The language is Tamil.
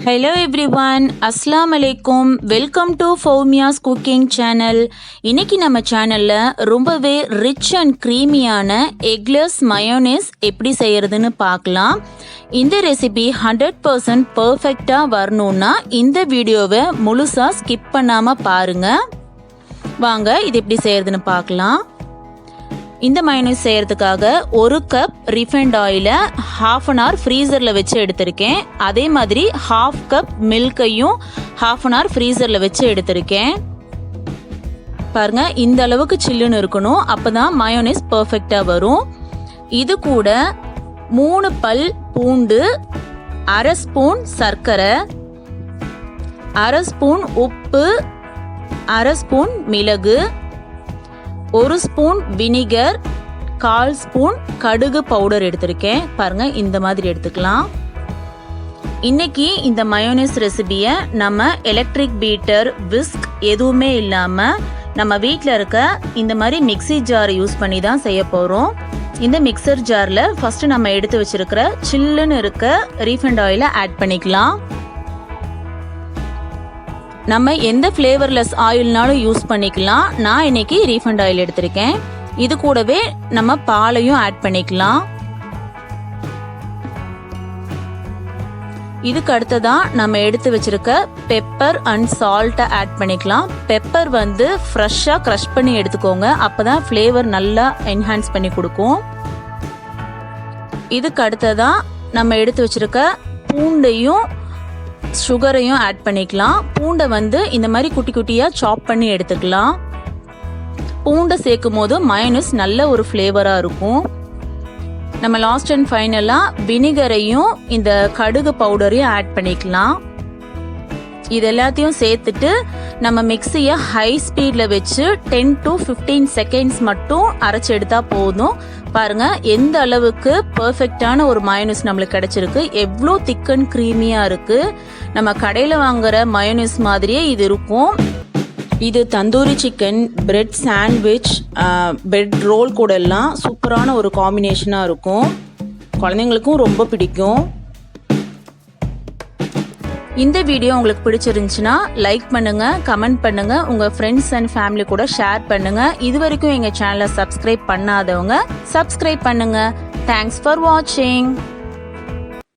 Hello everyone, Assalamu alaikum. Welcome to Fowmiyas Cooking Channel. இன்னைக்கு நம்ம சேனல்ல ரொம்பவே ரிச் அண்ட் க்ரீமியான எக்லெஸ் மயோனேஸ் எப்படி செய்யறதுன்னு பார்க்கலாம். இந்த ரெசிபி 100% பர்ஃபெக்டா வரணும்னா இந்த வீடியோவை முழுசா ஸ்கிப் பண்ணாம பாருங்க. வாங்க இது எப்படி செய்யறதுன்னு பார்க்கலாம். இந்த மயோனேஸ் செய்யறதுக்காக 1 கப் ரீஃபைண்ட் ஆயிலை ½ அன் ஹவர் ஃப்ரீசரில் வச்சு எடுத்திருக்கேன். அதே மாதிரி ½ கப் மில்கையும் ½ அன் ஹவர் ஃப்ரீசரில் வச்சு எடுத்திருக்கேன். பாருங்க, இந்த அளவுக்கு சில்லுன்னு இருக்கணும், அப்போதான் மயோனேஸ் பர்ஃபெக்டாக வரும். இது கூட 3 பல் பூண்டு, ½ ஸ்பூன் சர்க்கரை, ½ ஸ்பூன் உப்பு, ½ ஸ்பூன் மிளகு, 1 ஸ்பூன் வினிகர், 1/4 ஸ்பூன் கடுகு பவுடர் எடுத்திருக்கேன். பாருங்க, இந்த மாதிரி எடுத்துக்கலாம். இன்னைக்கு இந்த மயோனேஸ் ரெசிபியை நம்ம எலக்ட்ரிக் பீட்டர், விஸ்க் எதுவுமே இல்லாமல் நம்ம வீட்டில் இருக்க இந்த மாதிரி மிக்ஸி ஜார் யூஸ் பண்ணி தான் செய்ய போகிறோம். இந்த மிக்சர் ஜாரில் ஃபஸ்ட்டு நம்ம எடுத்து வச்சிருக்கிற சில்லுன்னு இருக்க ரீஃபைண்ட் ஆயிலை ஆட் பண்ணிக்கலாம். நம்ம எந்த ஃப்ளேவர்லெஸ் ஆயில்னாலும் யூஸ் பண்ணிக்கலாம். நான் இன்னைக்கு ரீஃபைண்ட் ஆயில் எடுத்திருக்கேன். இது கூடவே நம்ம பாலையும் ஆட் பண்ணிக்கலாம். இதுக்கு அடுத்ததான் நம்ம எடுத்து வச்சிருக்க பெப்பர் அண்ட் சால்ட்டை ஆட் பண்ணிக்கலாம். பெப்பர் வந்து ஃப்ரெஷ்ஷாக க்ரஷ் பண்ணி எடுத்துக்கோங்க, அப்போதான் ஃப்ளேவர் நல்லா என்ஹான்ஸ் பண்ணி கொடுக்கும். இதுக்கு அடுத்ததான் நம்ம எடுத்து வச்சிருக்க பூண்டையும் சுகரையும் ஆட் பண்ணிக்கலாம். பூண்டை வந்து இந்த மாதிரி குட்டி குட்டியாக சாப் பண்ணி எடுத்துக்கலாம். பூண்டை சேர்க்கும் போது மயோனேஸ் நல்ல ஒரு ஃப்ளேவராக இருக்கும். நம்ம லாஸ்ட் அண்ட் ஃபைனலாக வினிகரையும் இந்த கடுகு பவுடரையும் ஆட் பண்ணிக்கலாம். இது எல்லாத்தையும் சேர்த்துட்டு நம்ம மிக்ஸியை ஹை ஸ்பீடில் வச்சு 10 to 15 செகண்ட்ஸ் மட்டும் அரைச்சி எடுத்தால் போதும். பாருங்கள் எந்த அளவுக்கு பர்ஃபெக்டான ஒரு மயோனேஸ் நம்மளுக்கு கிடச்சிருக்கு, எவ்வளோ திக் அண்ட் க்ரீமியாக இருக்குது. நம்ம கடையில் வாங்குகிற மயோனேஸ் மாதிரியே இது இருக்கும். இது tandoori chicken, bread sandwich, bread roll கூட எல்லாம் சூப்பரான ஒரு காம்பினேஷனாக இருக்கும். குழந்தைங்களுக்கும் ரொம்ப பிடிக்கும். இந்த வீடியோ உங்களுக்கு பிடிச்சிருந்துச்சுன்னா லைக் பண்ணுங்க, கமெண்ட் பண்ணுங்க, உங்க ஃப்ரெண்ட்ஸ் அண்ட் ஃபேமிலி கூட ஷேர் பண்ணுங்க. இது வரைக்கும் எங்க சேனலை சப்ஸ்கிரைப் பண்ணாதவங்க சப்ஸ்கிரைப் பண்ணுங்க. தேங்க்ஸ் ஃபார் வாட்சிங்.